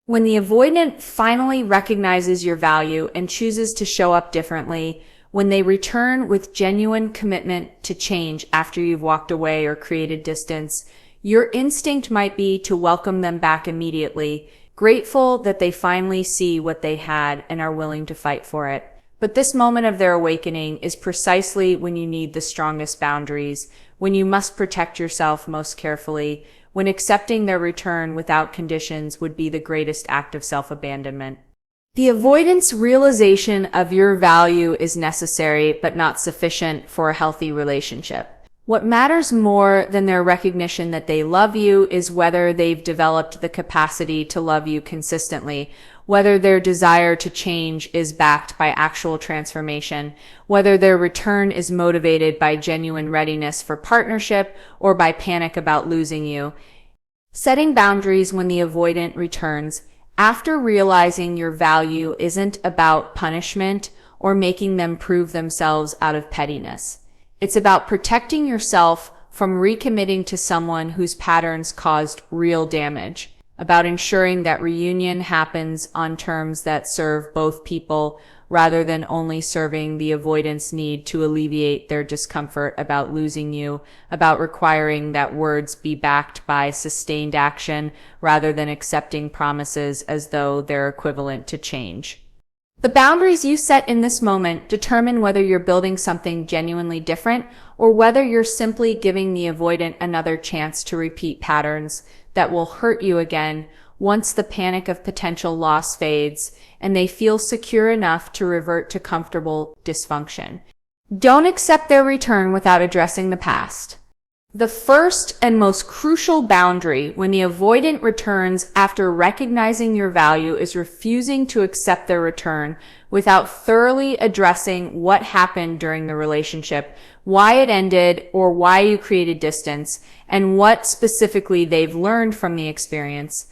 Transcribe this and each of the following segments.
When the avoidant finally recognizes your value and chooses to show up differently, when they return with genuine commitment to change after you've walked away or created distance, your instinct might be to welcome them back immediately, grateful that they finally see what they had and are willing to fight for it. But this moment of their awakening is precisely when you need the strongest boundaries, when you must protect yourself most carefully, when accepting their return without conditions would be the greatest act of self-abandonment. The avoidance realization of your value is necessary but not sufficient for a healthy relationship. What matters more than their recognition that they love you is whether they've developed the capacity to love you consistently, whether their desire to change is backed by actual transformation, whether their return is motivated by genuine readiness for partnership or by panic about losing you. Setting boundaries when the avoidant returns after realizing your value isn't about punishment or making them prove themselves out of pettiness. It's about protecting yourself from recommitting to someone whose patterns caused real damage, about ensuring that reunion happens on terms that serve both people rather than only serving the avoidance need to alleviate their discomfort about losing you, about requiring that words be backed by sustained action rather than accepting promises as though they're equivalent to change. The boundaries you set in this moment determine whether you're building something genuinely different or whether you're simply giving the avoidant another chance to repeat patterns that will hurt you again once the panic of potential loss fades and they feel secure enough to revert to comfortable dysfunction. Don't accept their return without addressing the past. The first and most crucial boundary when the avoidant returns after recognizing your value is refusing to accept their return without thoroughly addressing what happened during the relationship, why it ended, or why you created distance, and what specifically they've learned from the experience.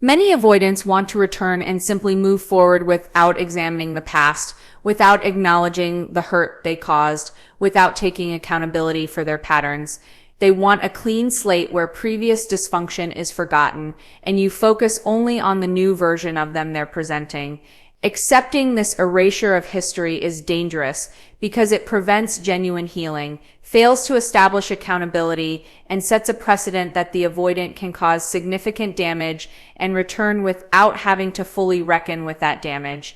Many avoidants want to return and simply move forward without examining the past, without acknowledging the hurt they caused, without taking accountability for their patterns. They want a clean slate where previous dysfunction is forgotten and you focus only on the new version of them they're presenting. Accepting this erasure of history is dangerous because it prevents genuine healing, fails to establish accountability, and sets a precedent that the avoidant can cause significant damage and return without having to fully reckon with that damage.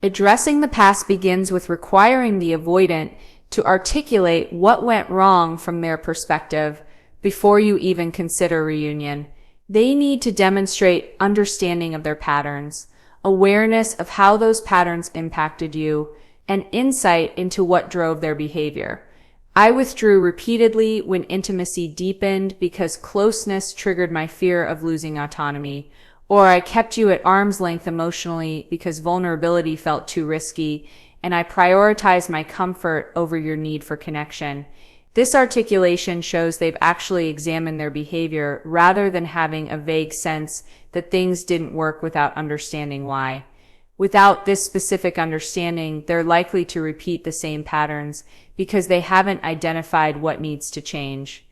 Addressing the past begins with requiring the avoidant to articulate what went wrong from their perspective before you even consider reunion. They need to demonstrate understanding of their patterns, awareness of how those patterns impacted you, and insight into what drove their behavior. I withdrew repeatedly when intimacy deepened because closeness triggered my fear of losing autonomy, or I kept you at arm's length emotionally because vulnerability felt too risky, and I prioritize my comfort over your need for connection. This articulation shows they've actually examined their behavior rather than having a vague sense that things didn't work without understanding why. Without this specific understanding, they're likely to repeat the same patterns because they haven't identified what needs to change.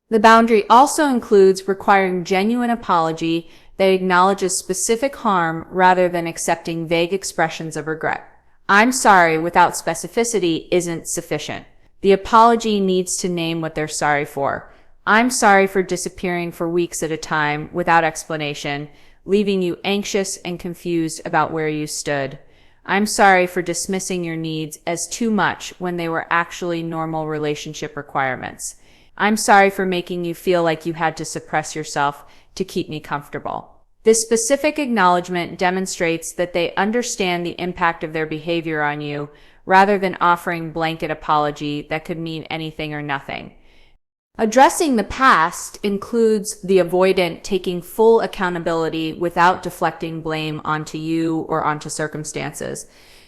The boundary also includes requiring genuine apology that acknowledges specific harm rather than accepting vague expressions of regret. I'm sorry without specificity isn't sufficient. The apology needs to name what they're sorry for. I'm sorry for disappearing for weeks at a time without explanation, leaving you anxious and confused about where you stood. I'm sorry for dismissing your needs as too much when they were actually normal relationship requirements. I'm sorry for making you feel like you had to suppress yourself to keep me comfortable. This specific acknowledgement demonstrates that they understand the impact of their behavior on you, rather than offering blanket apology that could mean anything or nothing. Addressing the past includes the avoidant taking full accountability without deflecting blame onto you or onto circumstances.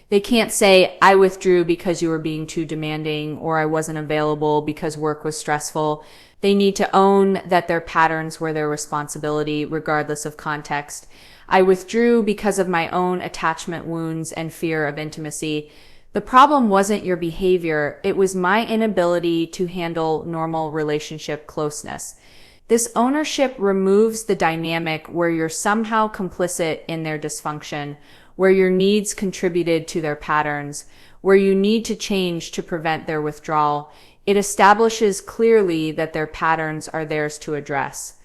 They can't say, I withdrew because you were being too demanding, or I wasn't available because work was stressful. They need to own that their patterns were their responsibility, regardless of context. I withdrew because of my own attachment wounds and fear of intimacy. The problem wasn't your behavior, it was my inability to handle normal relationship closeness. This ownership removes the dynamic where you're somehow complicit in their dysfunction, where your needs contributed to their patterns, where you need to change to prevent their withdrawal. It establishes clearly that their patterns are theirs to address.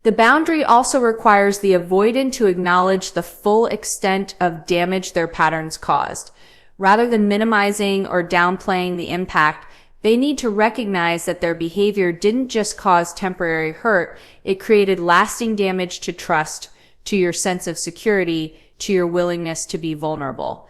The boundary also requires the avoidant to acknowledge the full extent of damage their patterns caused. Rather than minimizing or downplaying the impact, they need to recognize that their behavior didn't just cause temporary hurt, it created lasting damage to trust, to your sense of security, to your willingness to be vulnerable.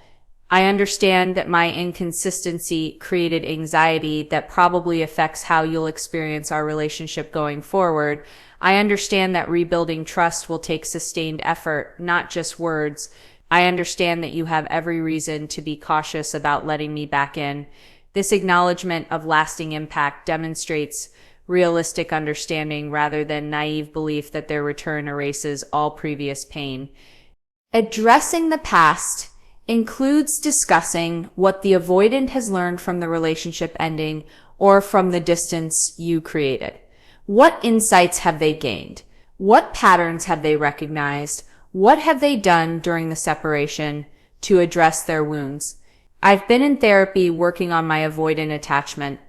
I understand that my inconsistency created anxiety that probably affects how you'll experience our relationship going forward. I understand that rebuilding trust will take sustained effort, not just words. I understand that you have every reason to be cautious about letting me back in. This acknowledgement of lasting impact demonstrates realistic understanding rather than naive belief that their return erases all previous pain. Addressing the past includes discussing what the avoidant has learned from the relationship ending or from the distance you created. What insights have they gained? What patterns have they recognized? What have they done during the separation to address their wounds? I've been in therapy working on my avoidant attachment.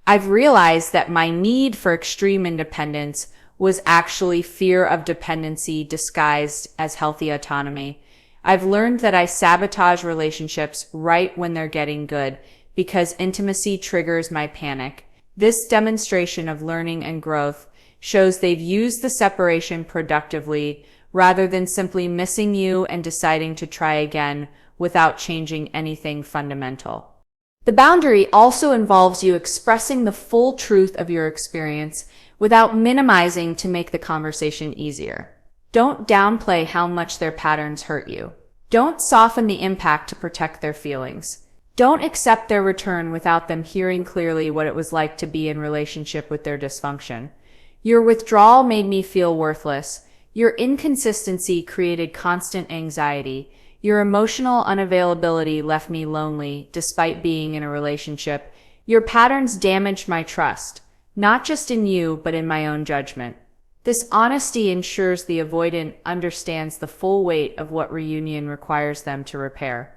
I've realized that my need for extreme independence was actually fear of dependency disguised as healthy autonomy. I've learned that I sabotage relationships right when they're getting good because intimacy triggers my panic. This demonstration of learning and growth shows they've used the separation productively rather than simply missing you and deciding to try again without changing anything fundamental. The boundary also involves you expressing the full truth of your experience without minimizing to make the conversation easier. Don't downplay how much their patterns hurt you. Don't soften the impact to protect their feelings. Don't accept their return without them hearing clearly what it was like to be in relationship with their dysfunction. Your withdrawal made me feel worthless. Your inconsistency created constant anxiety. Your emotional unavailability left me lonely despite being in a relationship. Your patterns damaged my trust, not just in you, but in my own judgment. This honesty ensures the avoidant understands the full weight of what reunion requires them to repair.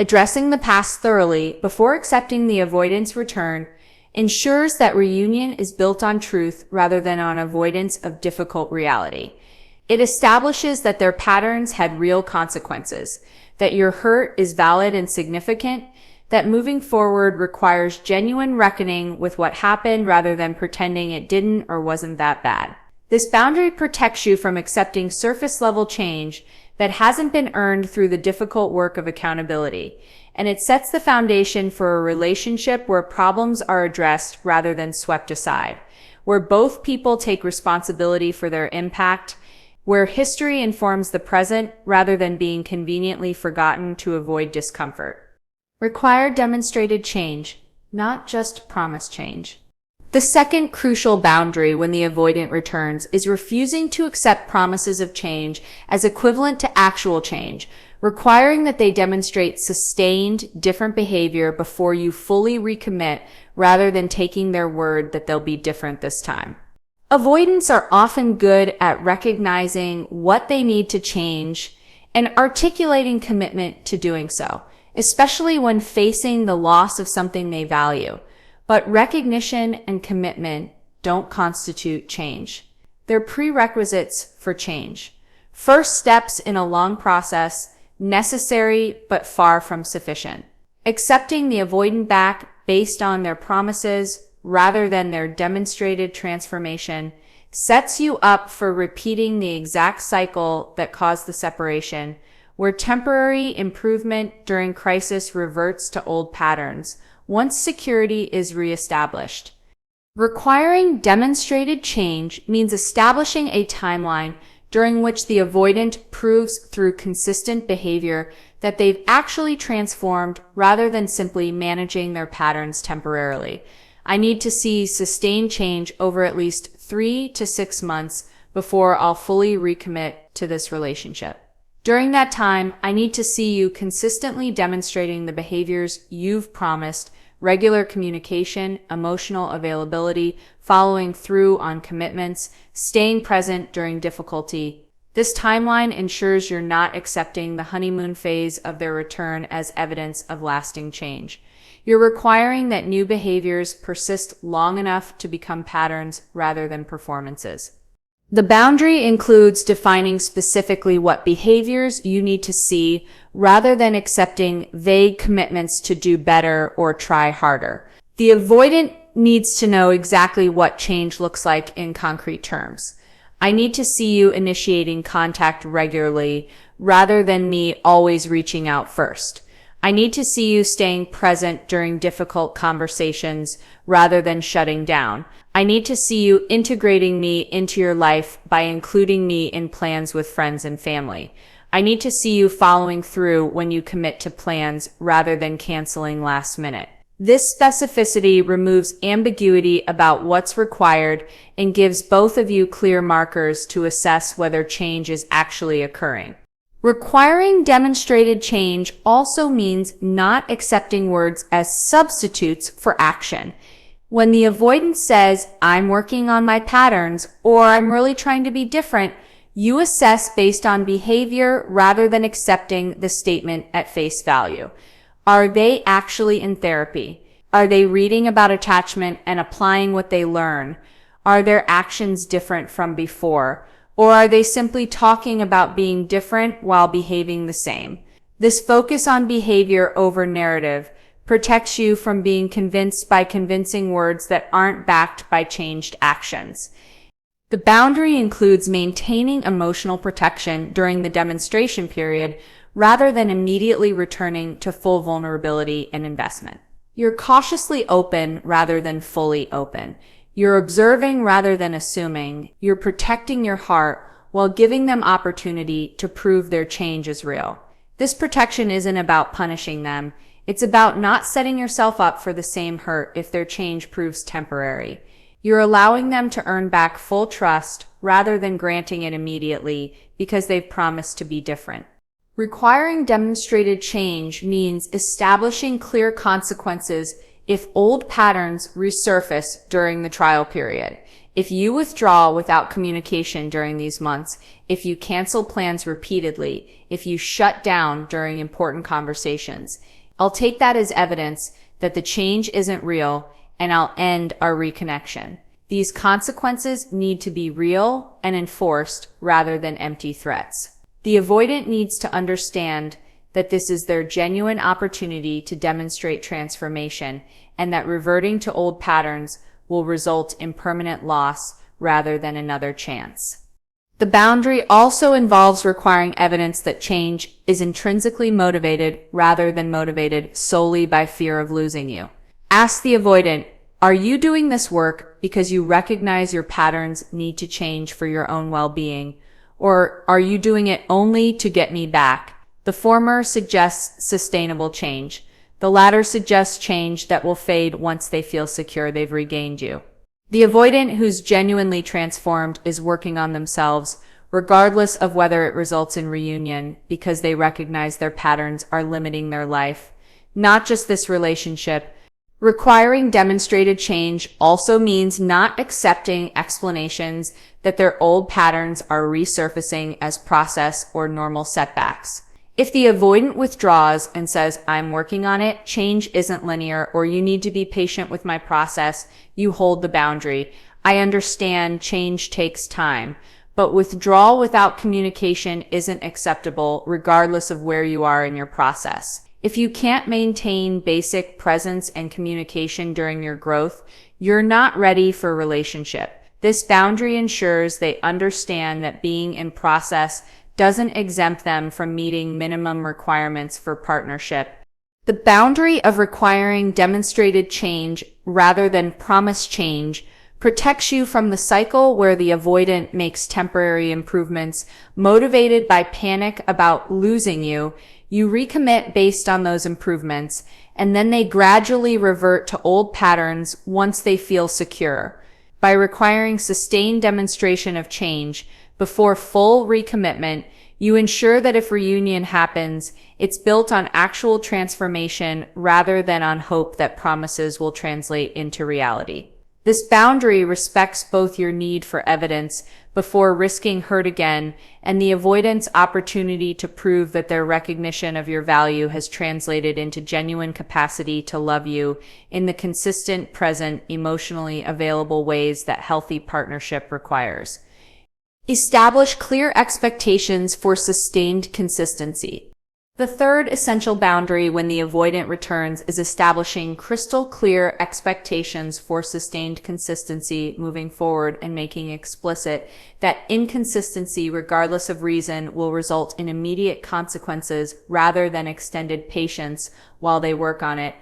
Addressing the past thoroughly before accepting the avoidant's return ensures that reunion is built on truth rather than on avoidance of difficult reality. It establishes that their patterns had real consequences, that your hurt is valid and significant, that moving forward requires genuine reckoning with what happened rather than pretending it didn't or wasn't that bad. This boundary protects you from accepting surface-level change that hasn't been earned through the difficult work of accountability, and it sets the foundation for a relationship where problems are addressed rather than swept aside, where both people take responsibility for their impact, where history informs the present rather than being conveniently forgotten to avoid discomfort. Require demonstrated change, not just promised change. The second crucial boundary when the avoidant returns is refusing to accept promises of change as equivalent to actual change, requiring that they demonstrate sustained, different behavior before you fully recommit rather than taking their word that they'll be different this time. Avoidants are often good at recognizing what they need to change and articulating commitment to doing so, especially when facing the loss of something they value. But recognition and commitment don't constitute change. They're prerequisites for change. First steps in a long process, necessary but far from sufficient. Accepting the avoidant back based on their promises rather than their demonstrated transformation sets you up for repeating the exact cycle that caused the separation, where temporary improvement during crisis reverts to old patterns once security is reestablished. Requiring demonstrated change means establishing a timeline during which the avoidant proves through consistent behavior that they've actually transformed rather than simply managing their patterns temporarily. I need to see sustained change over at least 3 to 6 months before I'll fully recommit to this relationship. During that time, I need to see you consistently demonstrating the behaviors you've promised regular communication, emotional availability, following through on commitments, staying present during difficulty. This timeline ensures you're not accepting the honeymoon phase of their return as evidence of lasting change. You're requiring that new behaviors persist long enough to become patterns rather than performances. The boundary includes defining specifically what behaviors you need to see rather than accepting vague commitments to do better or try harder. The avoidant needs to know exactly what change looks like in concrete terms. I need to see you initiating contact regularly rather than me always reaching out first. I need to see you staying present during difficult conversations rather than shutting down. I need to see you integrating me into your life by including me in plans with friends and family. I need to see you following through when you commit to plans rather than canceling last minute. This specificity removes ambiguity about what's required and gives both of you clear markers to assess whether change is actually occurring. Requiring demonstrated change also means not accepting words as substitutes for action. When the avoidant says, "I'm working on my patterns," or "I'm really trying to be different," you assess based on behavior rather than accepting the statement at face value. Are they actually in therapy? Are they reading about attachment and applying what they learn? Are their actions different from before? Or are they simply talking about being different while behaving the same? This focus on behavior over narrative protects you from being convinced by convincing words that aren't backed by changed actions. The boundary includes maintaining emotional protection during the demonstration period rather than immediately returning to full vulnerability and investment. You're cautiously open rather than fully open. You're observing rather than assuming. You're protecting your heart while giving them opportunity to prove their change is real. This protection isn't about punishing them. It's about not setting yourself up for the same hurt if their change proves temporary. You're allowing them to earn back full trust rather than granting it immediately because they've promised to be different. Requiring demonstrated change means establishing clear consequences if old patterns resurface during the trial period. If you withdraw without communication during these months, if you cancel plans repeatedly, if you shut down during important conversations, I'll take that as evidence that the change isn't real and I'll end our reconnection. These consequences need to be real and enforced rather than empty threats. The avoidant needs to understand that this is their genuine opportunity to demonstrate transformation and that reverting to old patterns will result in permanent loss rather than another chance. The boundary also involves requiring evidence that change is intrinsically motivated rather than motivated solely by fear of losing you. Ask the avoidant, are you doing this work because you recognize your patterns need to change for your own well-being? Or are you doing it only to get me back? The former suggests sustainable change. The latter suggests change that will fade once they feel secure they've regained you. The avoidant who's genuinely transformed is working on themselves, regardless of whether it results in reunion, because they recognize their patterns are limiting their life, not just this relationship. Requiring demonstrated change also means not accepting explanations that their old patterns are resurfacing as process or normal setbacks. If the avoidant withdraws and says, "I'm working on it, change isn't linear," or "you need to be patient with my process," you hold the boundary. I understand change takes time, but withdrawal without communication isn't acceptable regardless of where you are in your process. If you can't maintain basic presence and communication during your growth, you're not ready for a relationship. This boundary ensures they understand that being in process doesn't exempt them from meeting minimum requirements for partnership. The boundary of requiring demonstrated change rather than promised change protects you from the cycle where the avoidant makes temporary improvements motivated by panic about losing you. You recommit based on those improvements, and then they gradually revert to old patterns once they feel secure. By requiring sustained demonstration of change before full recommitment, You ensure that if reunion happens, it's built on actual transformation rather than on hope that promises will translate into reality. This boundary respects both your need for evidence before risking hurt again and the avoidant's opportunity to prove that their recognition of your value has translated into genuine capacity to love you in the consistent, present, emotionally available ways that healthy partnership requires. Establish clear expectations for sustained consistency. The third essential boundary when the avoidant returns is establishing crystal clear expectations for sustained consistency moving forward and making explicit that inconsistency, regardless of reason, will result in immediate consequences rather than extended patience while they work on it.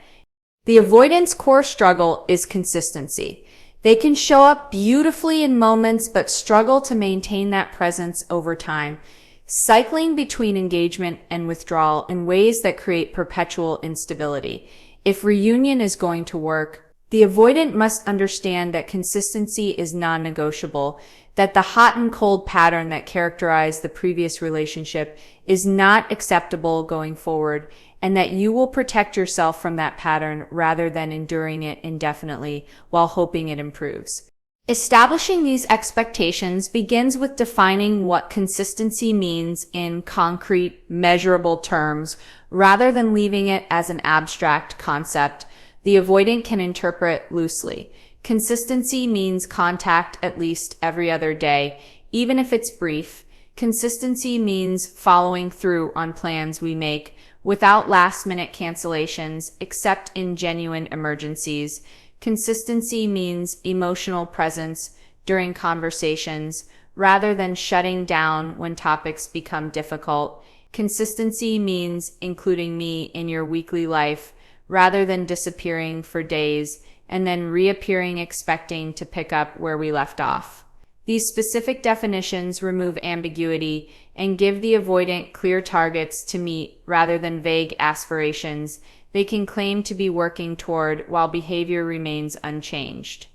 The avoidant's core struggle is consistency. They can show up beautifully in moments but struggle to maintain that presence over time, cycling between engagement and withdrawal in ways that create perpetual instability. If reunion is going to work, the avoidant must understand that consistency is non-negotiable, that the hot and cold pattern that characterized the previous relationship is not acceptable going forward, and that you will protect yourself from that pattern rather than enduring it indefinitely while hoping it improves. Establishing these expectations begins with defining what consistency means in concrete, measurable terms, rather than leaving it as an abstract concept the avoidant can interpret loosely. Consistency means contact at least every other day, even if it's brief. Consistency means following through on plans we make without last-minute cancellations, except in genuine emergencies. Consistency means emotional presence during conversations, rather than shutting down when topics become difficult. Consistency means including me in your weekly life, rather than disappearing for days and then reappearing expecting to pick up where we left off. These specific definitions remove ambiguity and give the avoidant clear targets to meet rather than vague aspirations they can claim to be working toward while behavior remains unchanged.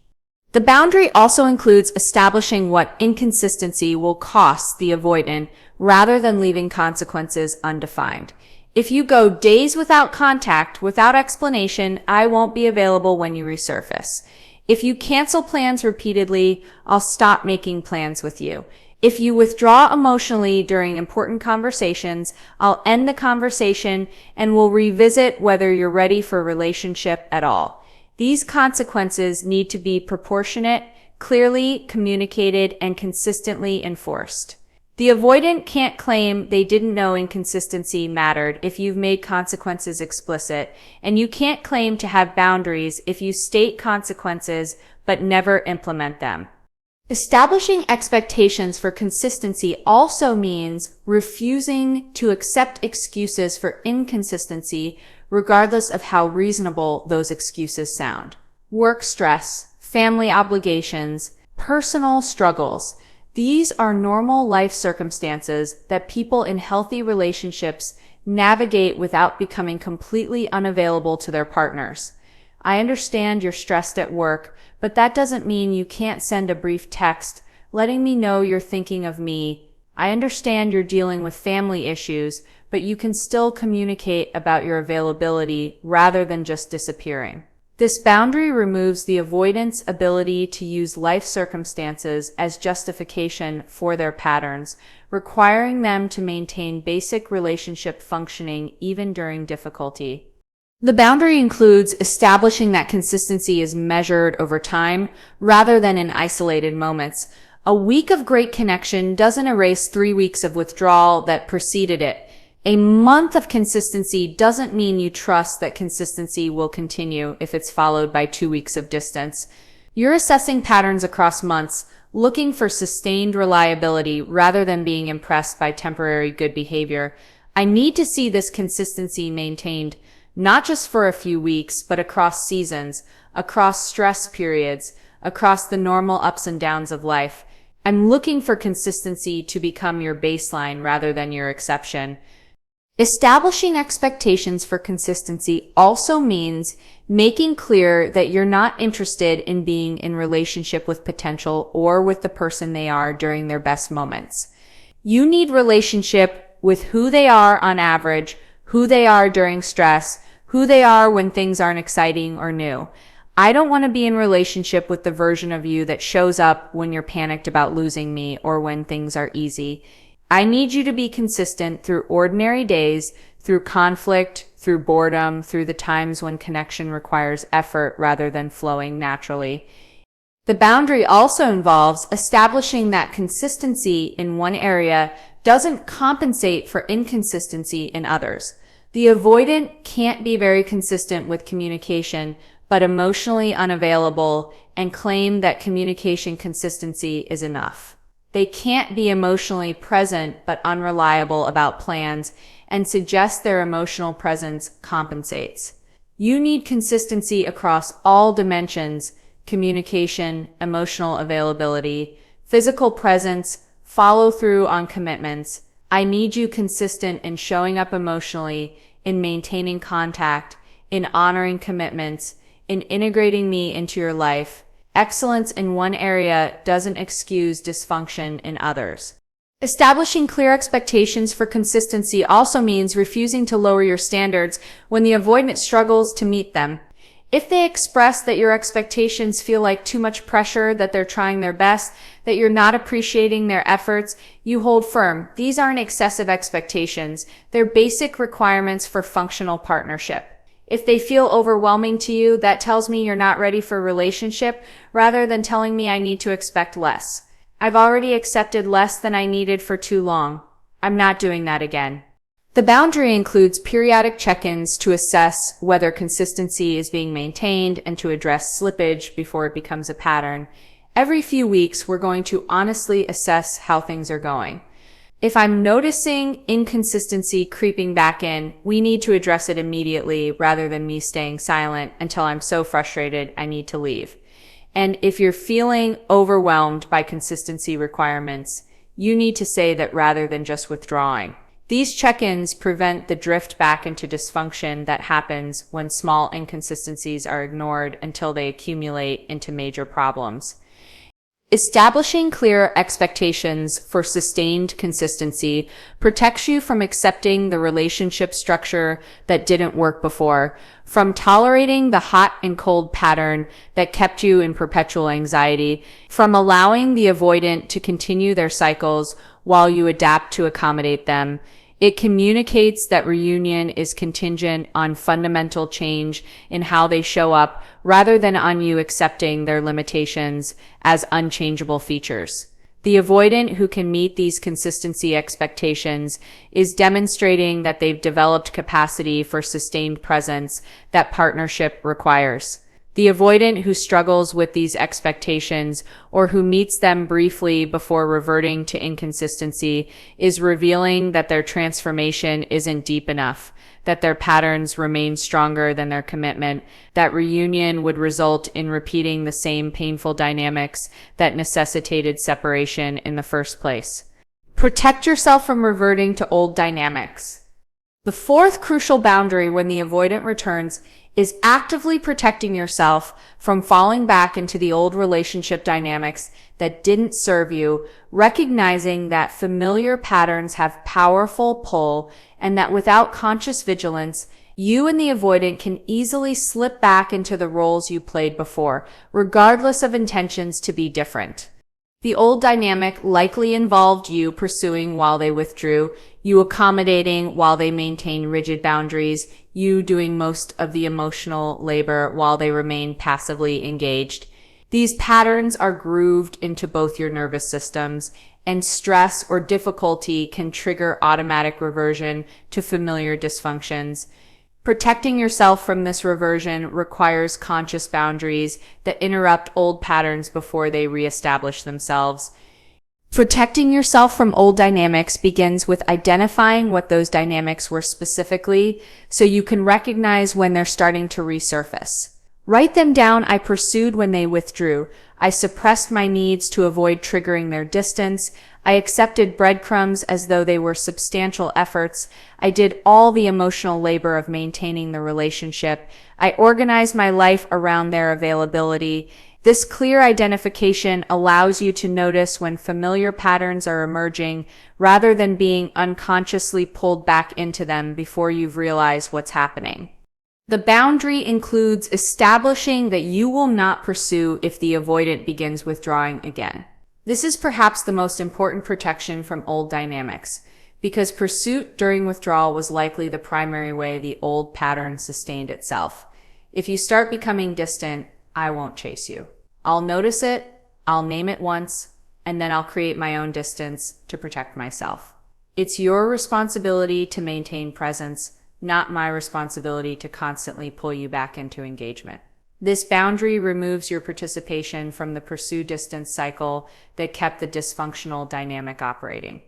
The boundary also includes establishing what inconsistency will cost the avoidant rather than leaving consequences undefined. If you go days without contact, without explanation, I won't be available when you resurface. If you cancel plans repeatedly, I'll stop making plans with you. If you withdraw emotionally during important conversations, I'll end the conversation and we'll revisit whether you're ready for a relationship at all. These consequences need to be proportionate, clearly communicated, and consistently enforced. The avoidant can't claim they didn't know inconsistency mattered if you've made consequences explicit, and you can't claim to have boundaries if you state consequences but never implement them. Establishing expectations for consistency also means refusing to accept excuses for inconsistency, regardless of how reasonable those excuses sound. Work stress, family obligations, personal struggles. These are normal life circumstances that people in healthy relationships navigate without becoming completely unavailable to their partners. I understand you're stressed at work, but that doesn't mean you can't send a brief text letting me know you're thinking of me. I understand you're dealing with family issues, but you can still communicate about your availability rather than just disappearing. This boundary removes the avoidant's ability to use life circumstances as justification for their patterns, requiring them to maintain basic relationship functioning even during difficulty. The boundary includes establishing that consistency is measured over time rather than in isolated moments. A week of great connection doesn't erase 3 weeks of withdrawal that preceded it. A month of consistency doesn't mean you trust that consistency will continue if it's followed by 2 weeks of distance. You're assessing patterns across months, looking for sustained reliability rather than being impressed by temporary good behavior. I need to see this consistency maintained, not just for a few weeks, but across seasons, across stress periods, across the normal ups and downs of life. I'm looking for consistency to become your baseline rather than your exception. Establishing expectations for consistency also means making clear that you're not interested in being in relationship with potential or with the person they are during their best moments. You need relationship with who they are on average, who they are during stress, who they are when things aren't exciting or new. I don't want to be in relationship with the version of you that shows up when you're panicked about losing me or when things are easy. I need you to be consistent through ordinary days, through conflict, through boredom, through the times when connection requires effort rather than flowing naturally. The boundary also involves establishing that consistency in one area doesn't compensate for inconsistency in others. The avoidant can't be very consistent with communication, but emotionally unavailable and claim that communication consistency is enough. They can't be emotionally present but unreliable about plans and suggest their emotional presence compensates. You need consistency across all dimensions: communication, emotional availability, physical presence, follow through on commitments. I need you consistent in showing up emotionally, in maintaining contact, in honoring commitments, in integrating me into your life. Excellence in one area doesn't excuse dysfunction in others. Establishing clear expectations for consistency also means refusing to lower your standards when the avoidant struggles to meet them. If they express that your expectations feel like too much pressure, that they're trying their best, that you're not appreciating their efforts, you hold firm. These aren't excessive expectations. They're basic requirements for functional partnership. If they feel overwhelming to you, that tells me you're not ready for a relationship rather than telling me I need to expect less. I've already accepted less than I needed for too long. I'm not doing that again. The boundary includes periodic check-ins to assess whether consistency is being maintained and to address slippage before it becomes a pattern. Every few weeks, we're going to honestly assess how things are going. If I'm noticing inconsistency creeping back in, we need to address it immediately rather than me staying silent until I'm so frustrated I need to leave. And if you're feeling overwhelmed by consistency requirements, you need to say that rather than just withdrawing. These check-ins prevent the drift back into dysfunction that happens when small inconsistencies are ignored until they accumulate into major problems. Establishing clear expectations for sustained consistency protects you from accepting the relationship structure that didn't work before, from tolerating the hot and cold pattern that kept you in perpetual anxiety, from allowing the avoidant to continue their cycles while you adapt to accommodate them. It communicates that reunion is contingent on fundamental change in how they show up rather than on you accepting their limitations as unchangeable features. The avoidant who can meet these consistency expectations is demonstrating that they've developed capacity for sustained presence that partnership requires. The avoidant who struggles with these expectations or who meets them briefly before reverting to inconsistency is revealing that their transformation isn't deep enough, that their patterns remain stronger than their commitment, that reunion would result in repeating the same painful dynamics that necessitated separation in the first place. Protect yourself from reverting to old dynamics. The fourth crucial boundary when the avoidant returns is actively protecting yourself from falling back into the old relationship dynamics that didn't serve you, recognizing that familiar patterns have powerful pull and that without conscious vigilance, you and the avoidant can easily slip back into the roles you played before, regardless of intentions to be different. The old dynamic likely involved you pursuing while they withdrew, you accommodating while they maintained rigid boundaries, you doing most of the emotional labor while they remained passively engaged. These patterns are grooved into both your nervous systems, and stress or difficulty can trigger automatic reversion to familiar dysfunctions. Protecting yourself from this reversion requires conscious boundaries that interrupt old patterns before they reestablish themselves. Protecting yourself from old dynamics begins with identifying what those dynamics were specifically so you can recognize when they're starting to resurface. Write them down. I pursued when they withdrew. I suppressed my needs to avoid triggering their distance. I accepted breadcrumbs as though they were substantial efforts. I did all the emotional labor of maintaining the relationship. I organized my life around their availability. This clear identification allows you to notice when familiar patterns are emerging rather than being unconsciously pulled back into them before you've realized what's happening. The boundary includes establishing that you will not pursue if the avoidant begins withdrawing again. This is perhaps the most important protection from old dynamics, because pursuit during withdrawal was likely the primary way the old pattern sustained itself. If you start becoming distant, I won't chase you. I'll notice it, I'll name it once, and then I'll create my own distance to protect myself. It's your responsibility to maintain presence, not my responsibility to constantly pull you back into engagement. This boundary removes your participation from the pursue-distance cycle that kept the dysfunctional dynamic operating.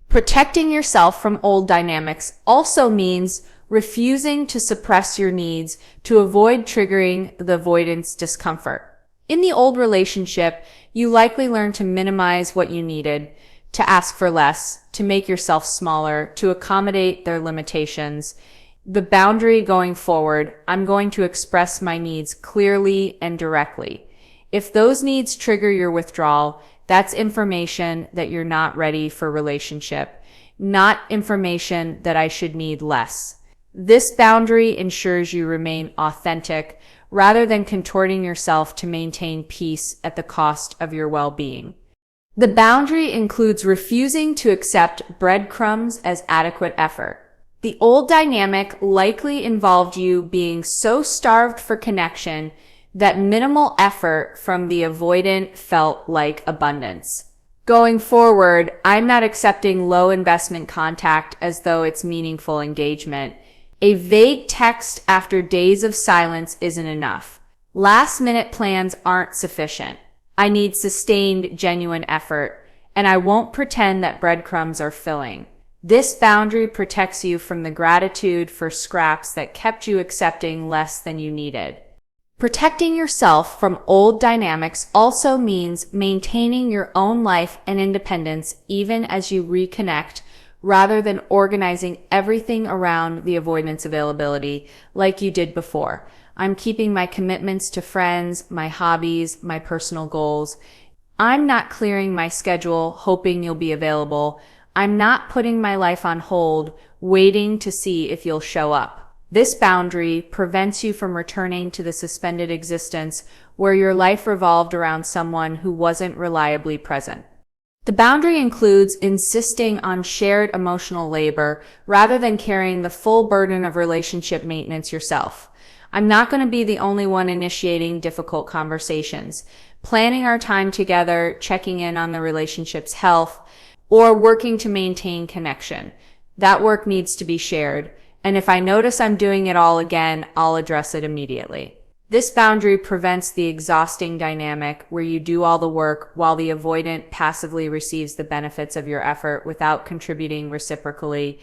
Protecting yourself from old dynamics also means refusing to suppress your needs to avoid triggering the avoidance discomfort. In the old relationship, you likely learned to minimize what you needed, to ask for less, to make yourself smaller, to accommodate their limitations. The boundary going forward, I'm going to express my needs clearly and directly. If those needs trigger your withdrawal, that's information that you're not ready for relationship, not information that I should need less. This boundary ensures you remain authentic rather than contorting yourself to maintain peace at the cost of your well-being. The boundary includes refusing to accept breadcrumbs as adequate effort. The old dynamic likely involved you being so starved for connection that minimal effort from the avoidant felt like abundance. Going forward, I'm not accepting low investment contact as though it's meaningful engagement. A vague text after days of silence isn't enough. Last-minute plans aren't sufficient. I need sustained, genuine effort, and I won't pretend that breadcrumbs are filling. This boundary protects you from the gratitude for scraps that kept you accepting less than you needed. Protecting yourself from old dynamics also means maintaining your own life and independence even as you reconnect, rather than organizing everything around the avoidance availability like you did before. I'm keeping my commitments to friends, my hobbies, my personal goals. I'm not clearing my schedule hoping you'll be available. I'm not putting my life on hold, waiting to see if you'll show up. This boundary prevents you from returning to the suspended existence where your life revolved around someone who wasn't reliably present. The boundary includes insisting on shared emotional labor rather than carrying the full burden of relationship maintenance yourself. I'm not going to be the only one initiating difficult conversations, planning our time together, checking in on the relationship's health, or working to maintain connection. That work needs to be shared, and if I notice I'm doing it all again, I'll address it immediately. This boundary prevents the exhausting dynamic where you do all the work while the avoidant passively receives the benefits of your effort without contributing reciprocally.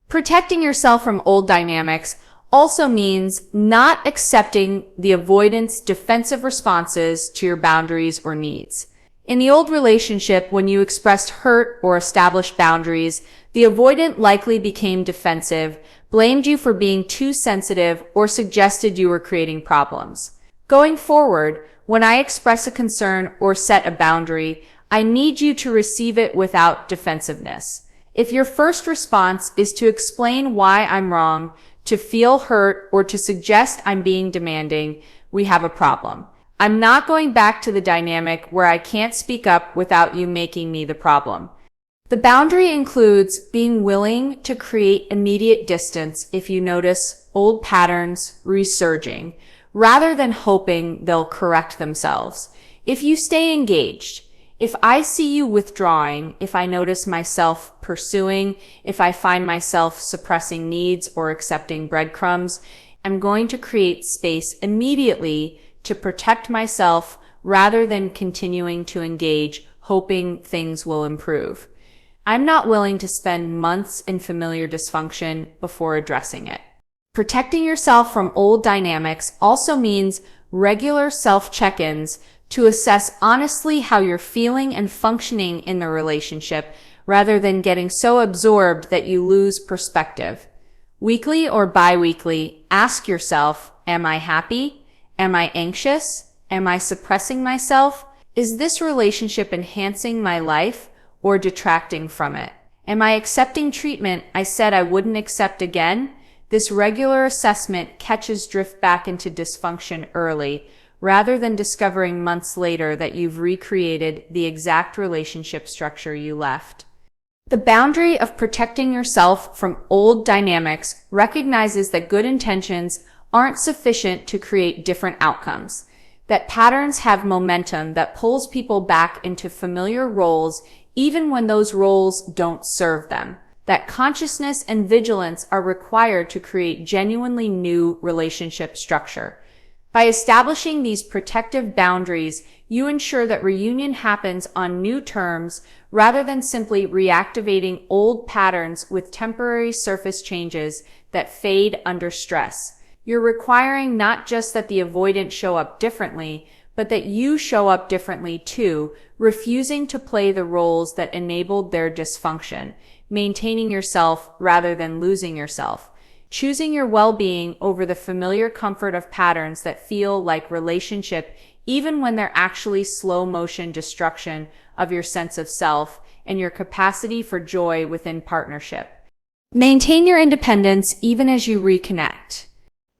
Protecting yourself from old dynamics also means not accepting the avoidant's defensive responses to your boundaries or needs. In the old relationship, when you expressed hurt or established boundaries, the avoidant likely became defensive, blamed you for being too sensitive, or suggested you were creating problems. Going forward, when I express a concern or set a boundary, I need you to receive it without defensiveness. If your first response is to explain why I'm wrong, to feel hurt, or to suggest I'm being demanding, we have a problem. I'm not going back to the dynamic where I can't speak up without you making me the problem. The boundary includes being willing to create immediate distance if you notice old patterns resurging, rather than hoping they'll correct themselves. If you stay engaged, if I see you withdrawing, if I notice myself pursuing, if I find myself suppressing needs or accepting breadcrumbs, I'm going to create space immediately to protect myself rather than continuing to engage, hoping things will improve. I'm not willing to spend months in familiar dysfunction before addressing it. Protecting yourself from old dynamics also means regular self-check-ins to assess honestly how you're feeling and functioning in the relationship rather than getting so absorbed that you lose perspective. Weekly or bi-weekly, ask yourself, am I happy? Am I anxious? Am I suppressing myself? Is this relationship enhancing my life or detracting from it? Am I accepting treatment I said I wouldn't accept again? This regular assessment catches drift back into dysfunction early, rather than discovering months later that you've recreated the exact relationship structure you left. The boundary of protecting yourself from old dynamics recognizes that good intentions aren't sufficient to create different outcomes, that patterns have momentum that pulls people back into familiar roles even when those roles don't serve them, that consciousness and vigilance are required to create genuinely new relationship structure. By establishing these protective boundaries, you ensure that reunion happens on new terms rather than simply reactivating old patterns with temporary surface changes that fade under stress. You're requiring not just that the avoidant show up differently, but that you show up differently too, refusing to play the roles that enabled their dysfunction, maintaining yourself rather than losing yourself, choosing your well-being over the familiar comfort of patterns that feel like relationship even when they're actually slow-motion destruction of your sense of self and your capacity for joy within partnership. Maintain your independence even as you reconnect.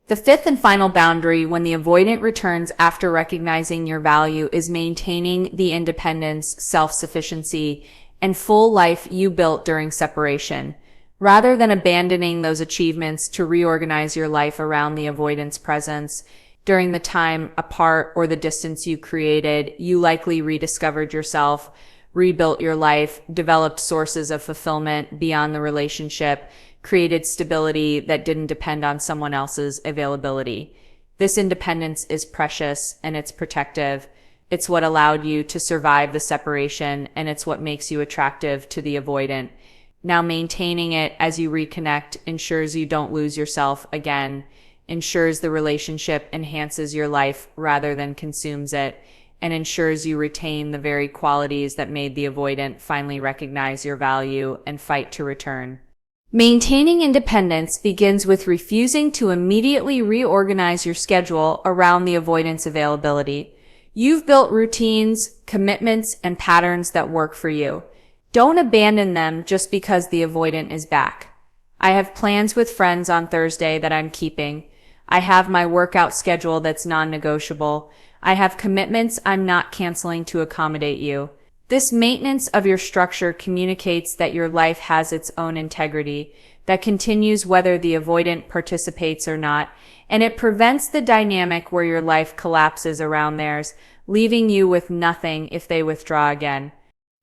The fifth and final boundary when the avoidant returns after recognizing your value is maintaining the independence, self-sufficiency, and full life you built during separation, rather than abandoning those achievements to reorganize your life around the avoidant's presence. During the time apart or the distance you created, you likely rediscovered yourself, rebuilt your life, developed sources of fulfillment beyond the relationship, created stability that didn't depend on someone else's availability. This independence is precious and it's protective. It's what allowed you to survive the separation, and it's what makes you attractive to the avoidant. Now, maintaining it as you reconnect ensures you don't lose yourself again, ensures the relationship enhances your life rather than consumes it, and ensures you retain the very qualities that made the avoidant finally recognize your value and fight to return. Maintaining independence begins with refusing to immediately reorganize your schedule around the avoidant's availability. You've built routines, commitments, and patterns that work for you. Don't abandon them just because the avoidant is back. I have plans with friends on Thursday that I'm keeping. I have my workout schedule that's non-negotiable. I have commitments I'm not canceling to accommodate you. This maintenance of your structure communicates that your life has its own integrity, that continues whether the avoidant participates or not, and it prevents the dynamic where your life collapses around theirs, leaving you with nothing if they withdraw again.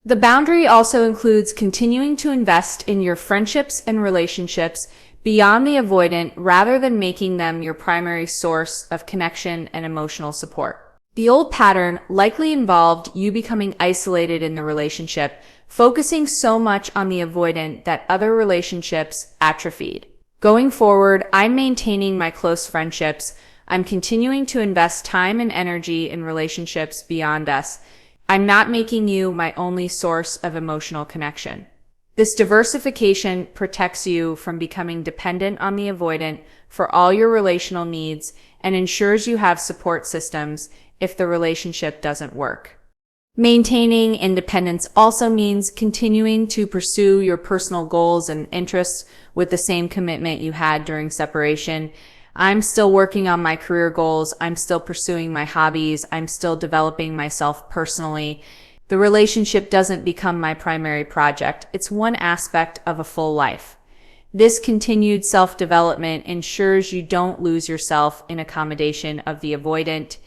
The boundary also includes continuing to invest in your friendships and relationships beyond the avoidant rather than making them your primary source of connection and emotional support. The old pattern likely involved you becoming isolated in the relationship, focusing so much on the avoidant that other relationships atrophied. Going forward, I'm maintaining my close friendships. I'm continuing to invest time and energy in relationships beyond us. I'm not making you my only source of emotional connection. This diversification protects you from becoming dependent on the avoidant for all your relational needs and ensures you have support systems if the relationship doesn't work. Maintaining independence also means continuing to pursue your personal goals and interests with the same commitment you had during separation. I'm still working on my career goals. I'm still pursuing my hobbies. I'm still developing myself personally. The relationship doesn't become my primary project. It's one aspect of a full life. This continued self-development ensures you don't lose yourself in accommodation of the avoidant,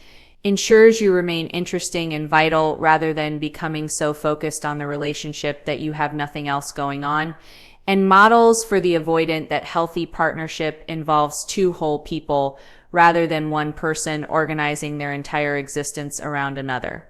ensures you remain interesting and vital rather than becoming so focused on the relationship that you have nothing else going on, and models for the avoidant that healthy partnership involves two whole people rather than one person organizing their entire existence around another.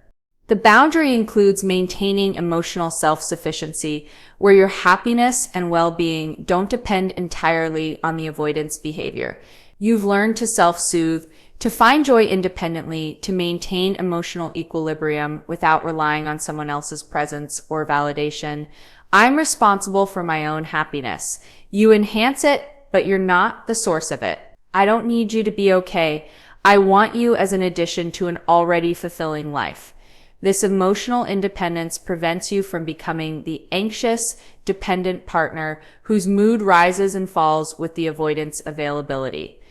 The boundary includes maintaining emotional self-sufficiency, where your happiness and well-being don't depend entirely on the avoidant's behavior. You've learned to self-soothe, to find joy independently, to maintain emotional equilibrium without relying on someone else's presence or validation. I'm responsible for my own happiness. You enhance it, but you're not the source of it. I don't need you to be okay. I want you as an addition to an already fulfilling life. This emotional independence prevents you from becoming the anxious, dependent partner whose mood rises and falls with the avoidance availability.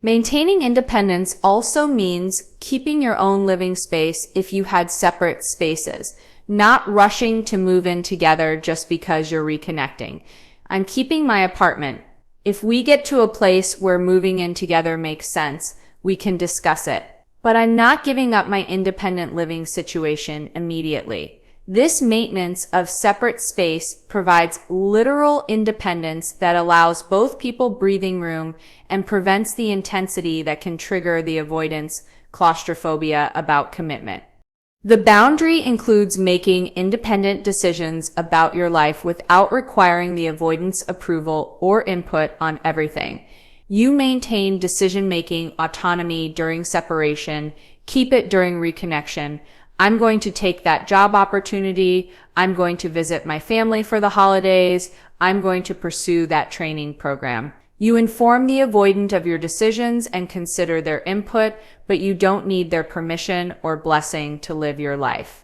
Maintaining independence also means keeping your own living space if you had separate spaces, not rushing to move in together just because you're reconnecting. I'm keeping my apartment. If we get to a place where moving in together makes sense, we can discuss it. But I'm not giving up my independent living situation immediately. This maintenance of separate space provides literal independence that allows both people breathing room and prevents the intensity that can trigger the avoidance claustrophobia about commitment. The boundary includes making independent decisions about your life without requiring the avoidance approval or input on everything. You maintain decision-making autonomy during separation, keep it during reconnection. I'm going to take that job opportunity. I'm going to visit my family for the holidays. I'm going to pursue that training program. You inform the avoidant of your decisions and consider their input, but you don't need their permission or blessing to live your life.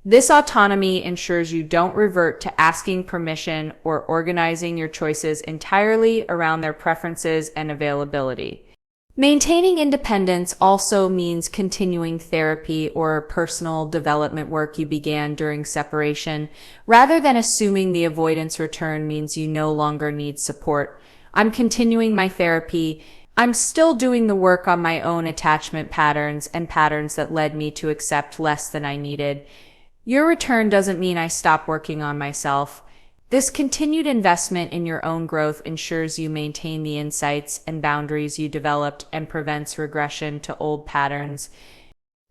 This autonomy ensures you don't revert to asking permission or organizing your choices entirely around their preferences and availability. Maintaining independence also means continuing therapy or personal development work you began during separation, rather than assuming the avoidance return means you no longer need support. I'm continuing my therapy. I'm still doing the work on my own attachment patterns and patterns that led me to accept less than I needed. Your return doesn't mean I stop working on myself. This continued investment in your own growth ensures you maintain the insights and boundaries you developed and prevents regression to old patterns.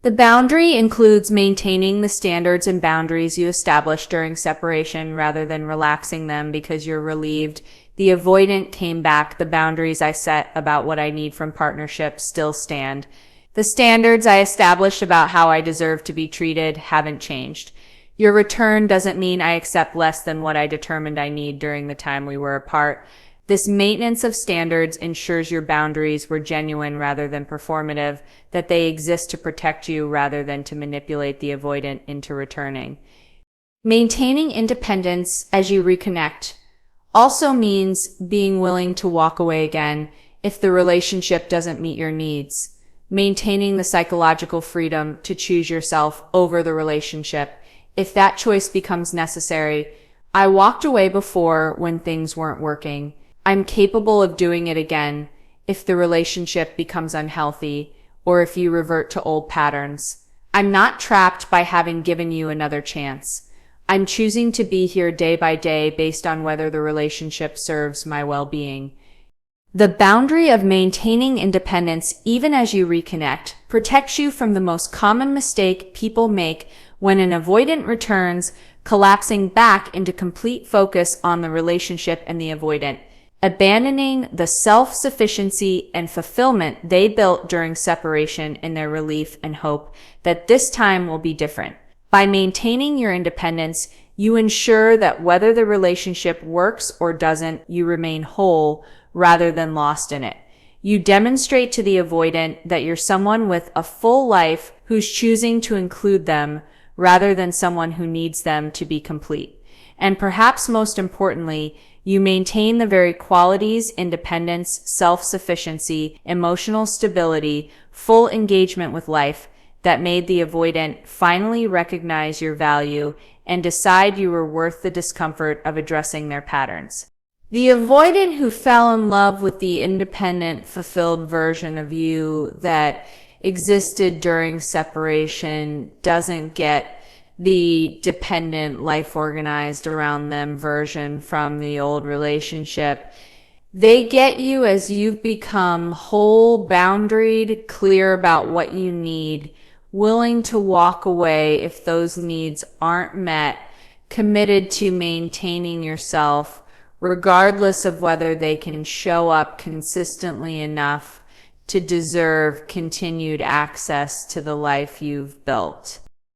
The boundary includes maintaining the standards and boundaries you established during separation rather than relaxing them because you're relieved. The avoidant came back. The boundaries I set about what I need from partnership still stand. The standards I established about how I deserve to be treated haven't changed. Your return doesn't mean I accept less than what I determined I need during the time we were apart. This maintenance of standards ensures your boundaries were genuine rather than performative, that they exist to protect you rather than to manipulate the avoidant into returning. Maintaining independence as you reconnect also means being willing to walk away again if the relationship doesn't meet your needs. Maintaining the psychological freedom to choose yourself over the relationship if that choice becomes necessary. I walked away before when things weren't working. I'm capable of doing it again if the relationship becomes unhealthy or if you revert to old patterns. I'm not trapped by having given you another chance. I'm choosing to be here day by day based on whether the relationship serves my well-being. The boundary of maintaining independence even as you reconnect protects you from the most common mistake people make when an avoidant returns, collapsing back into complete focus on the relationship and the avoidant, abandoning the self-sufficiency and fulfillment they built during separation in their relief and hope that this time will be different. By maintaining your independence, you ensure that whether the relationship works or doesn't, you remain whole rather than lost in it. You demonstrate to the avoidant that you're someone with a full life who's choosing to include them rather than someone who needs them to be complete. And perhaps most importantly, you maintain the very qualities, independence, self-sufficiency, emotional stability, full engagement with life that made the avoidant finally recognize your value and decide you were worth the discomfort of addressing their patterns. The avoidant who fell in love with the independent, fulfilled version of you that existed during separation doesn't get the dependent, life organized around them version from the old relationship. They get you as you've become whole, boundaried, clear about what you need, willing to walk away if those needs aren't met, committed to maintaining yourself, regardless of whether they can show up consistently enough to deserve continued access to the life you've built.